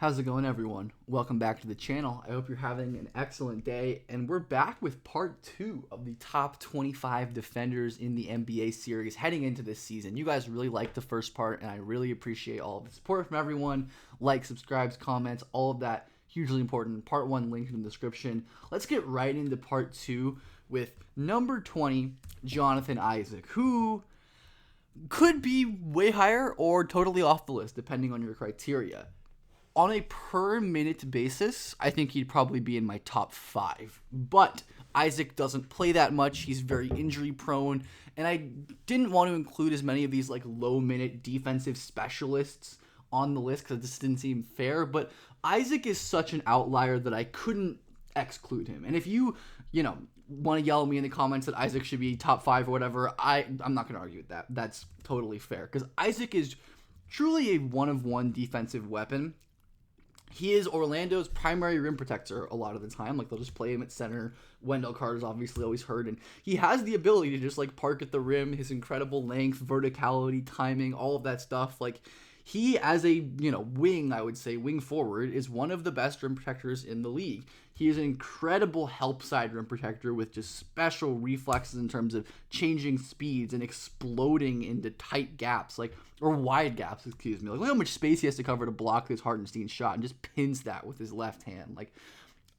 How's it going, everyone? Welcome back to the channel. I hope you're having an excellent day, and we're back with part 2 of the top 25 defenders in the NBA series heading into this season. You guys really liked the first part, and I really appreciate all of the support from everyone. Like, subscribes, comments, all of that, hugely important. Part 1 linked in the description. Let's get right into part 2 with number 20, Jonathan Isaac, who could be way higher or totally off the list, depending on your criteria. On a per minute basis, I think he'd probably be in my top 5. But Isaac doesn't play that much. He's very injury prone. And I didn't want to include as many of these like low minute defensive specialists on the list because this didn't seem fair. But Isaac is such an outlier that I couldn't exclude him. And if you want to yell at me in the comments that Isaac should be top 5 or whatever, I'm not going to argue with that. That's totally fair. Because Isaac is truly a one-of-one defensive weapon. He is Orlando's primary rim protector a lot of the time. Like, they'll just play him at center. Wendell Carter's obviously always hurt. And he has the ability to just, like, park at the rim. His incredible length, verticality, timing, all of that stuff. Like, he, as a, wing, I would say, wing forward, is one of the best rim protectors in the league. He is an incredible help side rim protector with just special reflexes in terms of changing speeds and exploding into tight gaps, or wide gaps, excuse me. Like, look how much space he has to cover to block this Hartenstein shot and just pins that with his left hand. Like,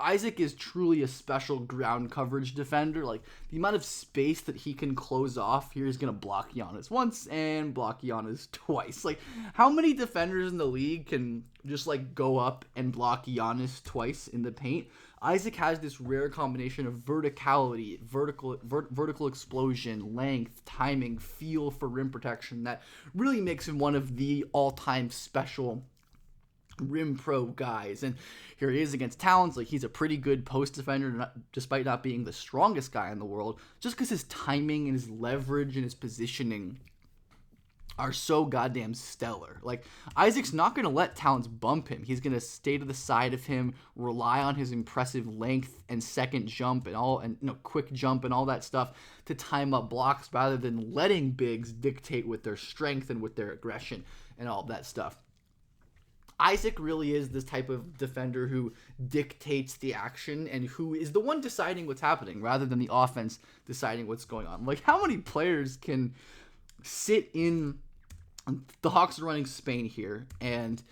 Isaac is truly a special ground coverage defender. Like, the amount of space that he can close off here is going to block Giannis once and block Giannis twice. Like, how many defenders in the league can just, go up and block Giannis twice in the paint? Isaac has this rare combination of verticality, vertical explosion, length, timing, feel for rim protection that really makes him one of the all-time special rim pro guys. And here he is against Towns. Like, he's a pretty good post defender despite not being the strongest guy in the world, just because his timing and his leverage and his positioning are so goddamn stellar. Like, Isaac's not going to let Towns bump him. He's going to stay to the side of him, rely on his impressive length and second jump and quick jump and all that stuff to time up blocks rather than letting bigs dictate with their strength and with their aggression and all that stuff. Isaac really is this type of defender who dictates the action and who is the one deciding what's happening rather than the offense deciding what's going on. Like, how many players can sit in... The Hawks are running Spain here, and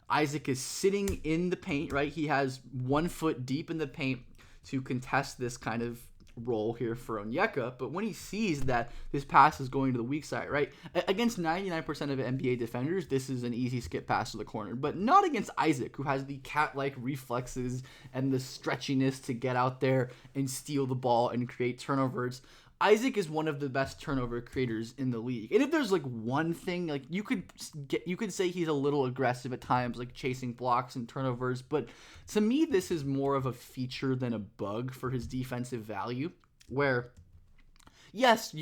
Isaac is sitting in the paint, right? He has 1 foot deep in the paint to contest this kind of role here for Onyeka, but when he sees that this pass is going to the weak side, right? Against 99% of NBA defenders, this is an easy skip pass to the corner, but not against Isaac, who has the cat-like reflexes and the stretchiness to get out there and steal the ball and create turnovers. Isaac is one of the best turnover creators in the league. And if there's one thing, you could say he's a little aggressive at times, like chasing blocks and turnovers, but to me this is more of a feature than a bug for his defensive value, where yes,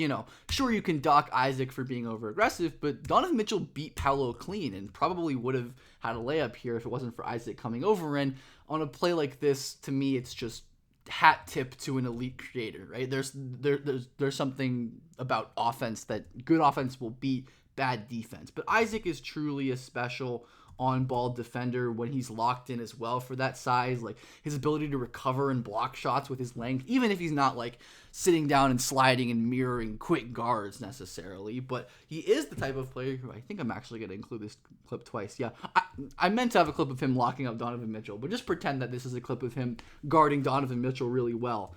sure, you can dock Isaac for being over aggressive, but Donovan Mitchell beat Paolo clean and probably would have had a layup here if it wasn't for Isaac coming over. And on a play like this, to me, it's just hat tip to an elite creator, right? There's something about offense that good offense will beat bad defense. But Isaac is truly a special on-ball defender when he's locked in as well for that size. Like, his ability to recover and block shots with his length, even if he's not sitting down and sliding and mirroring quick guards necessarily, but he is the type of player who I think I'm actually going to include this clip twice. Yeah, I meant to have a clip of him locking up Donovan Mitchell, but just pretend that this is a clip of him guarding Donovan Mitchell really well,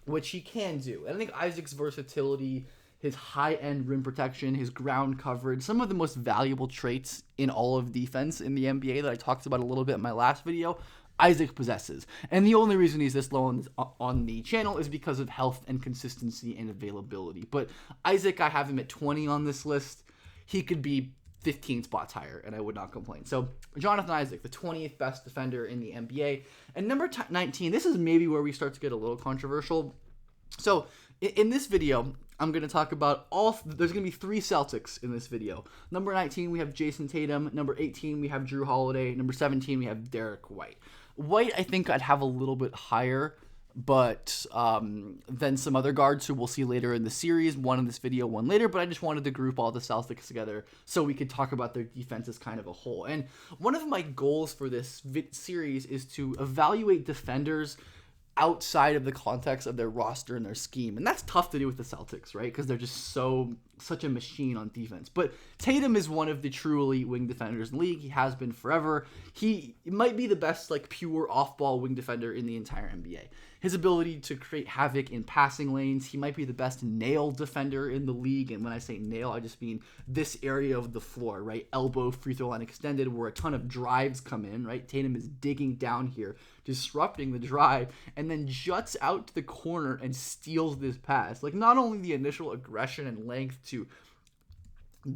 which he can do. And I think Isaac's versatility, his high-end rim protection, his ground coverage, some of the most valuable traits in all of defense in the NBA that I talked about a little bit in my last video, Isaac possesses. And the only reason he's this low on the channel is because of health and consistency and availability. But Isaac, I have him at 20 on this list. He could be 15 spots higher, and I would not complain. So, Jonathan Isaac, the 20th best defender in the NBA. And number 19, this is maybe where we start to get a little controversial. So, in this video, I'm going to talk about there's going to be 3 Celtics in this video. Number 19, we have Jayson Tatum. Number 18, we have Jrue Holiday. Number 17, we have Derrick White. White, I think I'd have a little bit higher but then some other guards who we'll see later in the series, one in this video, one later, but I just wanted to group all the Celtics together so we could talk about their defense as kind of a whole. And one of my goals for this series is to evaluate defenders outside of the context of their roster and their scheme. And that's tough to do with the Celtics, right? Because they're just such a machine on defense. But Tatum is one of the true elite wing defenders in the league. He has been forever. He might be the best, like, pure off-ball wing defender in the entire NBA. His ability to create havoc in passing lanes, he might be the best nail defender in the league. And when I say nail, I just mean this area of the floor, right? Elbow, free throw line extended, where a ton of drives come in, right? Tatum is digging down here, disrupting the drive, and then juts out to the corner and steals this pass. Like, not only the initial aggression and length to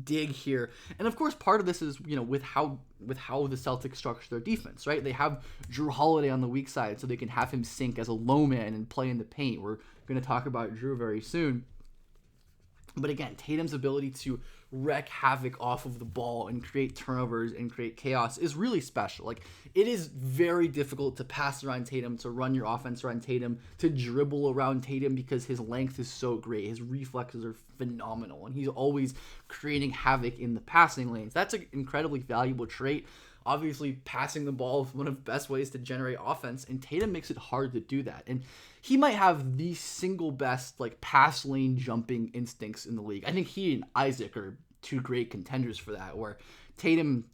dig here, and of course part of this is, with how the Celtics structure their defense, right? They have Jrue Holiday on the weak side so they can have him sink as a low man and play in the paint. We're going to talk about Jrue very soon. But again, Tatum's ability to wreak havoc off of the ball and create turnovers and create chaos is really special. Like, it is very difficult to pass around Tatum, to run your offense around Tatum, to dribble around Tatum, because his length is so great. His reflexes are phenomenal, and he's always creating havoc in the passing lanes. That's an incredibly valuable trait. Obviously, passing the ball is one of the best ways to generate offense, and Tatum makes it hard to do that. And he might have the single best, like, pass lane jumping instincts in the league. I think he and Isaac are two great contenders for that, where Tatum,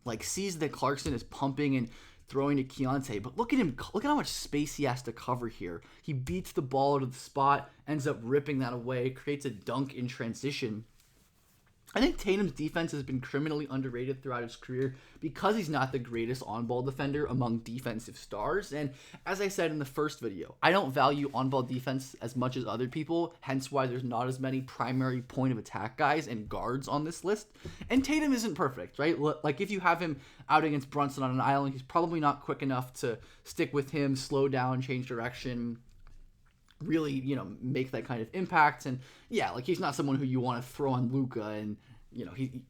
like, sees that Clarkson is pumping and throwing to Keontae, but look at him, look at how much space he has to cover here. He beats the ball to the spot, ends up ripping that away, creates a dunk in transition. I think Tatum's defense has been criminally underrated throughout his career because he's not the greatest on-ball defender among defensive stars. And as I said in the first video, I don't value on-ball defense as much as other people, hence why there's not as many primary point of attack guys and guards on this list. And Tatum isn't perfect, right? Like, if you have him out against Brunson on an island, he's probably not quick enough to stick with him, slow down, change direction, really, make that kind of impact. And yeah, like, he's not someone who you want to throw on Luka, and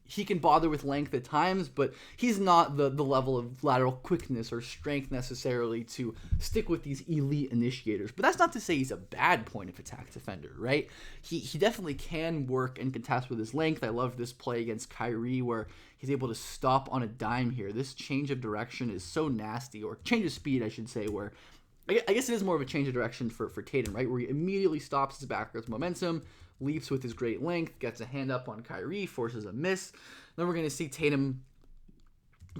he can bother with length at times, but he's not the level of lateral quickness or strength necessarily to stick with these elite initiators. But that's not to say he's a bad point of attack defender, right? He definitely can work and contest with his length. I love this play against Kyrie where he's able to stop on a dime here. This change of direction is so nasty, or change of speed, I should say, where I guess it is more of a change of direction for Tatum, right? Where he immediately stops his backwards momentum, leaps with his great length, gets a hand up on Kyrie, forces a miss. Then we're going to see Tatum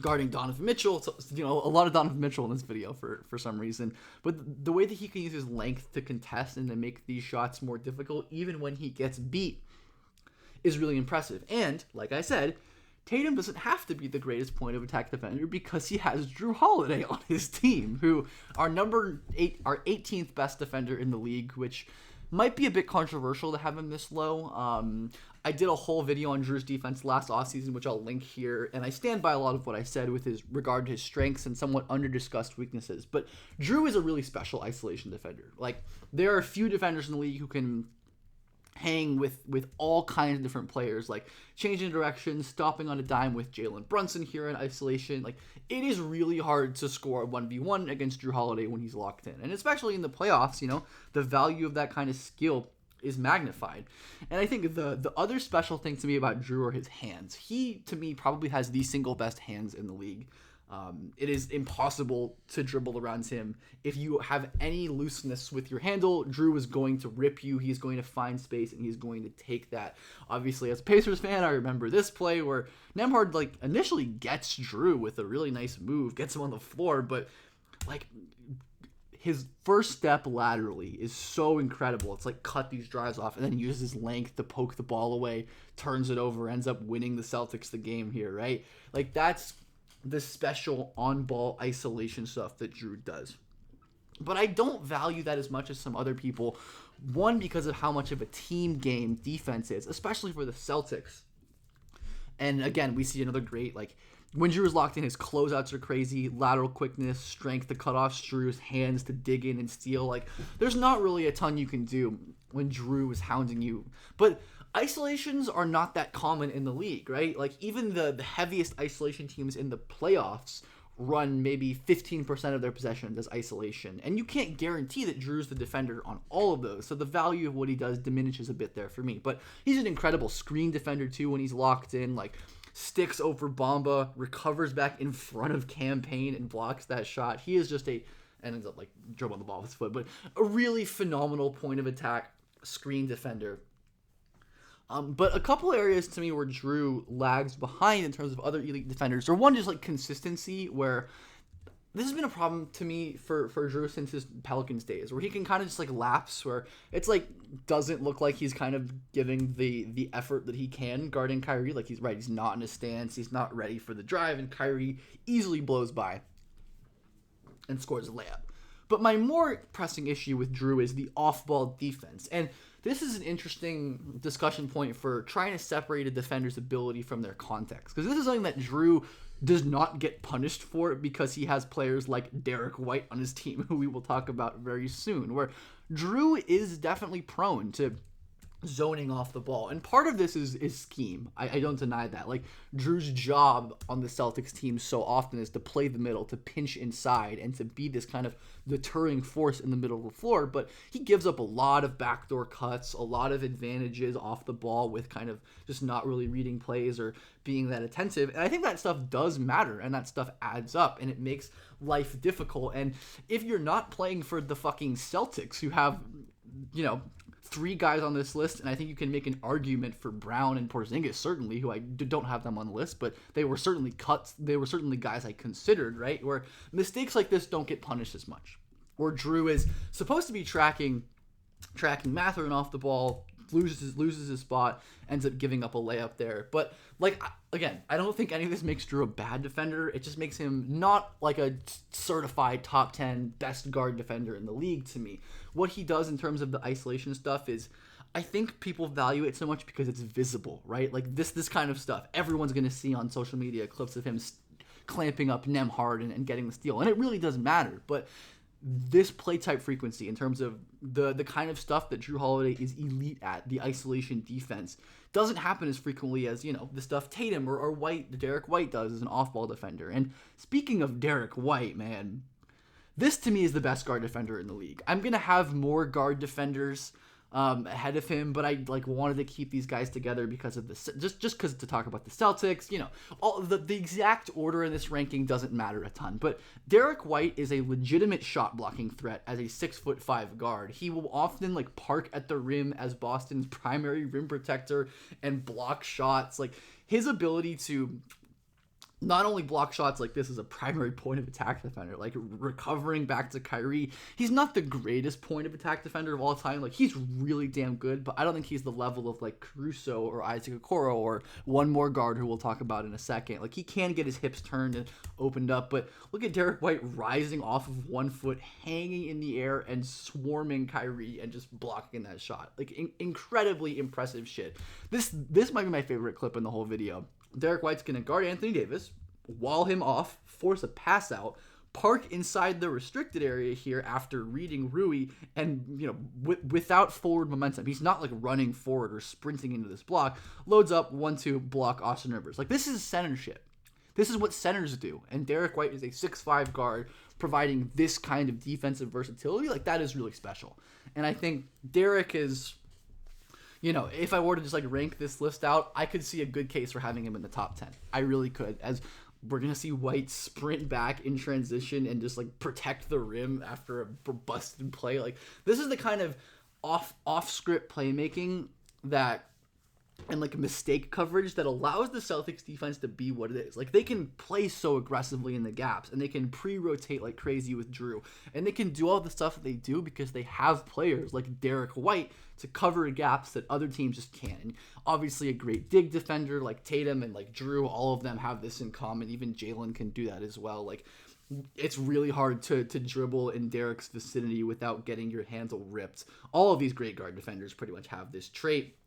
guarding Donovan Mitchell. So, a lot of Donovan Mitchell in this video for some reason. But the way that he can use his length to contest and to make these shots more difficult, even when he gets beat, is really impressive. And, like I said, Tatum doesn't have to be the greatest point of attack defender because he has Jrue Holiday on his team, who are our 18th best defender in the league, which might be a bit controversial to have him this low. I did a whole video on Jrue's defense last offseason, which I'll link here, and I stand by a lot of what I said with his regard to his strengths and somewhat under-discussed weaknesses. But Jrue is a really special isolation defender. Like, there are a few defenders in the league who can hang with all kinds of different players, like changing direction, stopping on a dime with Jalen Brunson here in isolation. Like, it is really hard to score a 1v1 against Jrue Holiday when he's locked in. And especially in the playoffs, the value of that kind of skill is magnified. And I think the other special thing to me about Jrue are his hands. He, to me, probably has the single best hands in the league. It is impossible to dribble around him. If you have any looseness with your handle, Jrue is going to rip you. He's going to find space, and he's going to take that. Obviously, as a Pacers fan, I remember this play where Nembhard initially gets Jrue with a really nice move, gets him on the floor, but his first step laterally is so incredible. It's like cut these drives off and then uses his length to poke the ball away, turns it over, ends up winning the Celtics the game here, right? Like, that's the special on-ball isolation stuff that Jrue does. But I don't value that as much as some other people. One, because of how much of a team game defense is, especially for the Celtics. And again, we see another great, when Jrue is locked in, his closeouts are crazy, lateral quickness, strength to cut off Jrue's hands to dig in and steal. There's not really a ton you can do when Jrue is hounding you. But isolations are not that common in the league, right? Even the heaviest isolation teams in the playoffs run maybe 15% of their possessions as isolation. And you can't guarantee that Jrue's the defender on all of those. So the value of what he does diminishes a bit there for me. But he's an incredible screen defender too when he's locked in. Like, sticks over Bamba, recovers back in front of Campaign and blocks that shot. He is just and ends up like dribbling the ball with his foot, but a really phenomenal point of attack screen defender. But a couple areas to me where Jrue lags behind in terms of other elite defenders, or one just like consistency, where this has been a problem to me for Jrue since his Pelicans days, where he can kind of just like lapse, where it's like doesn't look like he's kind of giving the effort that he can guarding Kyrie. Like he's not in his stance, he's not ready for the drive, and Kyrie easily blows by and scores a layup. But my more pressing issue with Jrue is the off-ball defense, and this is an interesting discussion point for trying to separate a defender's ability from their context, because this is something that Jrue does not get punished for because he has players like Derrick White on his team, who we will talk about very soon, where Jrue is definitely prone to zoning off the ball. And part of this is scheme. I don't deny that. Like, Jrue's job on the Celtics team so often is to play the middle, to pinch inside, and to be this kind of deterring force in the middle of the floor. But he gives up a lot of backdoor cuts, a lot of advantages off the ball with kind of just not really reading plays or being that attentive. And I think that stuff does matter, and that stuff adds up, and it makes life difficult. And if you're not playing for the fucking Celtics, who have, you know, 3 guys on this list, and I think you can make an argument for Brown and Porzingis, certainly, who I don't have them on the list, but they were certainly cuts. They were certainly guys I considered, right? Where mistakes like this don't get punished as much. Where Jrue is supposed to be tracking Mathurin off the ball, loses his spot, ends up giving up a layup there. But, like, again, I don't think any of this makes Jrue a bad defender. It just makes him not like a certified top 10 best guard defender in the league to me. What he does in terms of the isolation stuff is, I think people value it so much because it's visible, right? Like this kind of stuff, everyone's going to see on social media clips of him clamping up Nembhard and getting the steal. And it really does matter. But this play type frequency in terms of the kind of stuff that Jrue Holiday is elite at, the isolation defense, doesn't happen as frequently as, you know, the stuff Tatum or Derrick White does as an off-ball defender. And speaking of Derrick White, man, this to me is the best guard defender in the league. I'm going to have more guard defenders ahead of him, but I wanted to keep these guys together because of this, just because to talk about the Celtics, you know, all the exact order in this ranking doesn't matter a ton, but Derrick White is a legitimate shot blocking threat as a 6'5" guard. He will often park at the rim as Boston's primary rim protector and block shots. Like, his ability to not only block shots like this as a primary point of attack defender, like recovering back to Kyrie. He's not the greatest point of attack defender of all time. Like, he's really damn good, but I don't think he's the level of Caruso or Isaac Okoro or one more guard who we'll talk about in a second. Like, he can get his hips turned and opened up, but look at Derrick White rising off of 1 foot, hanging in the air and swarming Kyrie and just blocking that shot. Like, incredibly impressive shit. This might be my favorite clip in the whole video. Derrick White's going to guard Anthony Davis, wall him off, force a pass out, park inside the restricted area here after reading Rui, and, you know, without forward momentum. He's not running forward or sprinting into this block. Loads up, 1-2, block Austin Rivers. Like, this is centership. This is what centers do. And Derrick White is a 6'5" guard providing this kind of defensive versatility. Like, that is really special. And I think Derrick is, you know, if I were to just rank this list out, I could see a good case for having him in the top 10. I really could, as we're going to see White sprint back in transition and just protect the rim after a busted play. Like, this is the kind of off script playmaking that, and mistake coverage that allows the Celtics defense to be what it is. Like, they can play so aggressively in the gaps, and they can pre-rotate like crazy with Jrue, and they can do all the stuff that they do because they have players like Derrick White to cover gaps that other teams just can't. And obviously a great dig defender like Tatum and Jrue, all of them have this in common. Even Jaylen can do that as well. Like, it's really hard to dribble in Derrick's vicinity without getting your handle ripped. All of these great guard defenders pretty much have this trait.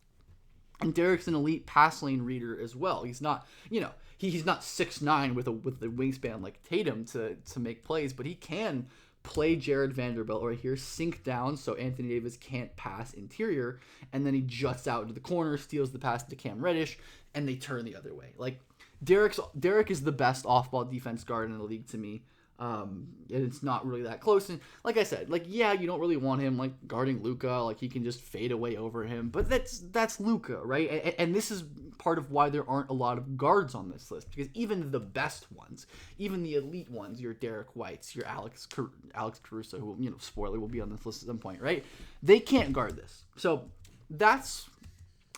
And Derrick's an elite pass lane reader as well. He's not, you know, he's not 6'9" with the wingspan like Tatum to make plays, but he can play Jared Vanderbilt right here, sink down so Anthony Davis can't pass interior, and then he juts out into the corner, steals the pass to Cam Reddish, and they turn the other way. Like, Derrick is the best off-ball defense guard in the league to me. And it's not really that close. And like I said, like, yeah, you don't really want him like guarding Luka. Like, he can just fade away over him. But that's Luka, right? And this is part of why there aren't a lot of guards on this list, because even the best ones, even the elite ones, your Derrick Whites, your Alex Caruso, who, spoiler, will be on this list at some point, right? They can't guard this. So that's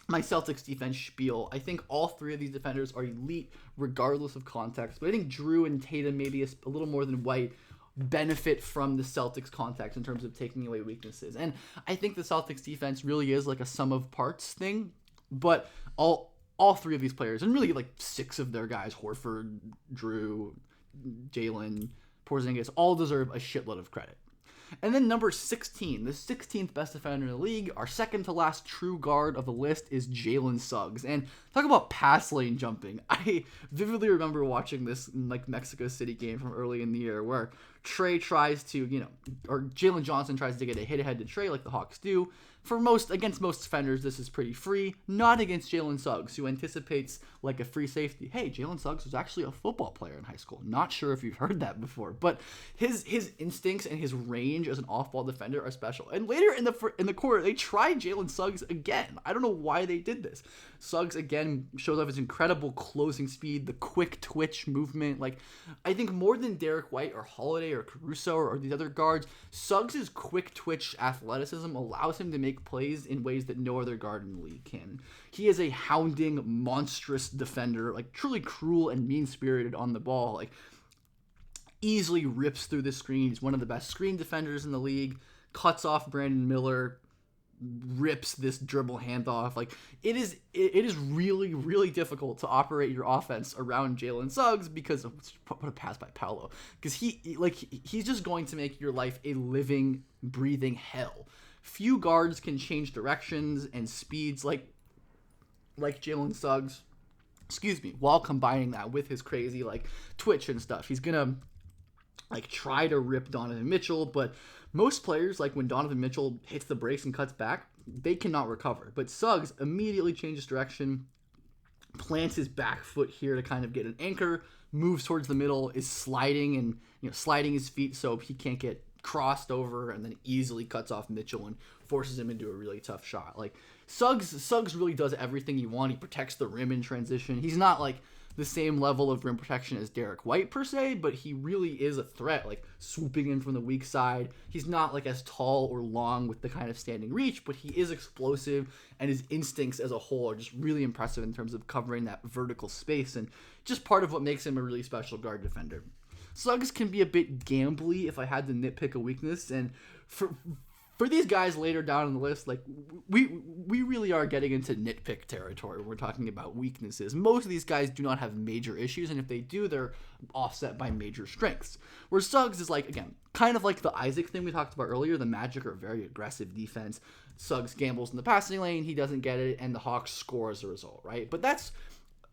my Celtics defense spiel. I think all three of these defenders are elite regardless of context, but I think Jrue and Tatum, maybe a little more than White, benefit from the Celtics context in terms of taking away weaknesses. And I think the Celtics defense really is like a sum of parts thing, but all three of these players, and really like six of their guys, Horford, Jrue, Jaylen, Porzingis, all deserve a shitload of credit. And then number 16, the 16th best defender in the league, our second to last true guard of the list is Jaylen Suggs. And talk about pass lane jumping. I vividly remember watching this like Mexico City game from early in the year where Trey tries to, or Jalen Johnson tries to get a hit ahead to Trey like the Hawks do. Against most defenders, this is pretty free. Not against Jaylen Suggs, who anticipates like a free safety. Hey, Jaylen Suggs was actually a football player in high school. Not sure if you've heard that before, but his instincts and his range as an off-ball defender are special. And later in the quarter, they tried Jaylen Suggs again. I don't know why they did this. Suggs again shows off his incredible closing speed, the quick twitch movement. Like, I think more than Derrick White or Holiday or Caruso or these other guards, Suggs' quick twitch athleticism allows him to make plays in ways that no other guard in the league can. He is a hounding, monstrous defender, like truly cruel and mean-spirited on the ball. Like, easily rips through the screen. He's one of the best screen defenders in the league. Cuts off Brandon Miller, rips this dribble handoff. Like, it is really, really difficult to operate your offense around Jaylen Suggs because put a pass by Paolo, because he's just going to make your life a living, breathing hell. Few guards can change directions and speeds like Jaylen Suggs, while combining that with his crazy like twitch and stuff. He's gonna like try to rip Donovan Mitchell, but most players, like when Donovan Mitchell hits the brakes and cuts back, they cannot recover. But Suggs immediately changes direction, plants his back foot here to kind of get an anchor, moves towards the middle, is sliding and sliding his feet so he can't get crossed over, and then easily cuts off Mitchell and forces him into a really tough shot. Like, Suggs really does everything you want. He protects the rim in transition. He's not like the same level of rim protection as Derrick White per se, but he really is a threat, like swooping in from the weak side. He's not like as tall or long with the kind of standing reach, but he is explosive, and his instincts as a whole are just really impressive in terms of covering that vertical space, and just part of what makes him a really special guard defender. Suggs can be a bit gambly if I had to nitpick a weakness, and for these guys later down on the list, like we really are getting into nitpick territory when we're talking about weaknesses. Most of these guys do not have major issues, and if they do, they're offset by major strengths. Where Suggs is like, again, kind of like the Isaac thing we talked about earlier. The Magic are a very aggressive defense. Suggs gambles in the passing lane, he doesn't get it, and the Hawks score as a result, right? But that's,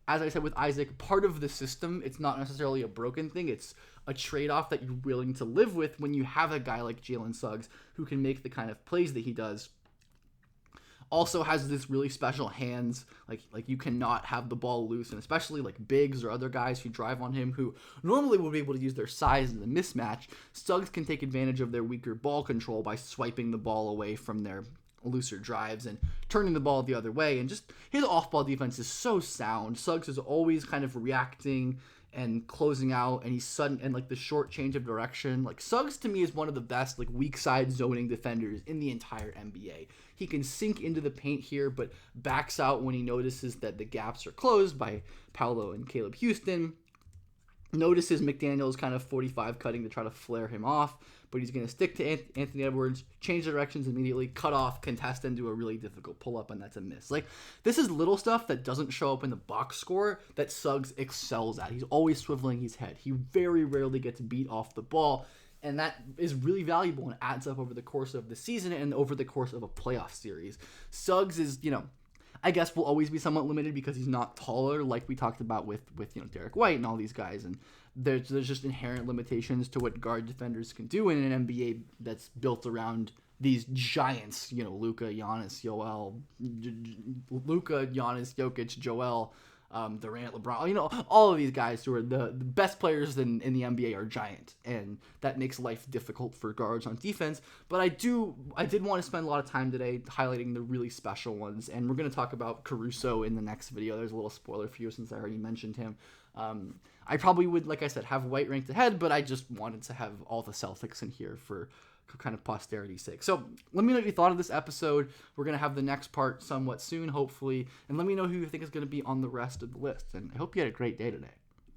as I said with Isaac, part of the system. It's not necessarily a broken thing. It's a trade-off that you're willing to live with when you have a guy like Jaylen Suggs who can make the kind of plays that he does. Also has this really special hands. Like you cannot have the ball loose, and especially like bigs or other guys who drive on him who normally would be able to use their size in the mismatch. Suggs can take advantage of their weaker ball control by swiping the ball away from their looser drives and turning the ball the other way, and just his off-ball defense is so sound. Suggs is always kind of reacting and closing out, and he's sudden, and like the short change of direction. Like, Suggs to me is one of the best like weak side zoning defenders in the entire NBA. He can sink into the paint here, but backs out when he notices that the gaps are closed by Paolo and Caleb Houston. Notices McDaniels kind of 45 cutting to try to flare him off, but he's going to stick to Anthony Edwards, change directions immediately, cut off, contest into a really difficult pull-up, and that's a miss. Like, this is little stuff that doesn't show up in the box score that Suggs excels at. He's always swiveling his head. He very rarely gets beat off the ball, and that is really valuable and adds up over the course of the season and over the course of a playoff series. Suggs is, I guess will always be somewhat limited because he's not taller, like we talked about with Derrick White and all these guys, and there's just inherent limitations to what guard defenders can do in an NBA that's built around these giants, Luka, Giannis, Jokic, Joel, Durant, LeBron, all of these guys who are the best players in the NBA are giant, and that makes life difficult for guards on defense. But I did want to spend a lot of time today highlighting the really special ones, and we're going to talk about Caruso in the next video. There's a little spoiler for you since I already mentioned him. I probably would, like I said, have White ranked ahead, but I just wanted to have all the Celtics in here for kind of posterity's sake. So let me know what you thought of this episode. We're going to have the next part somewhat soon, hopefully, and let me know who you think is going to be on the rest of the list. And I hope you had a great day today.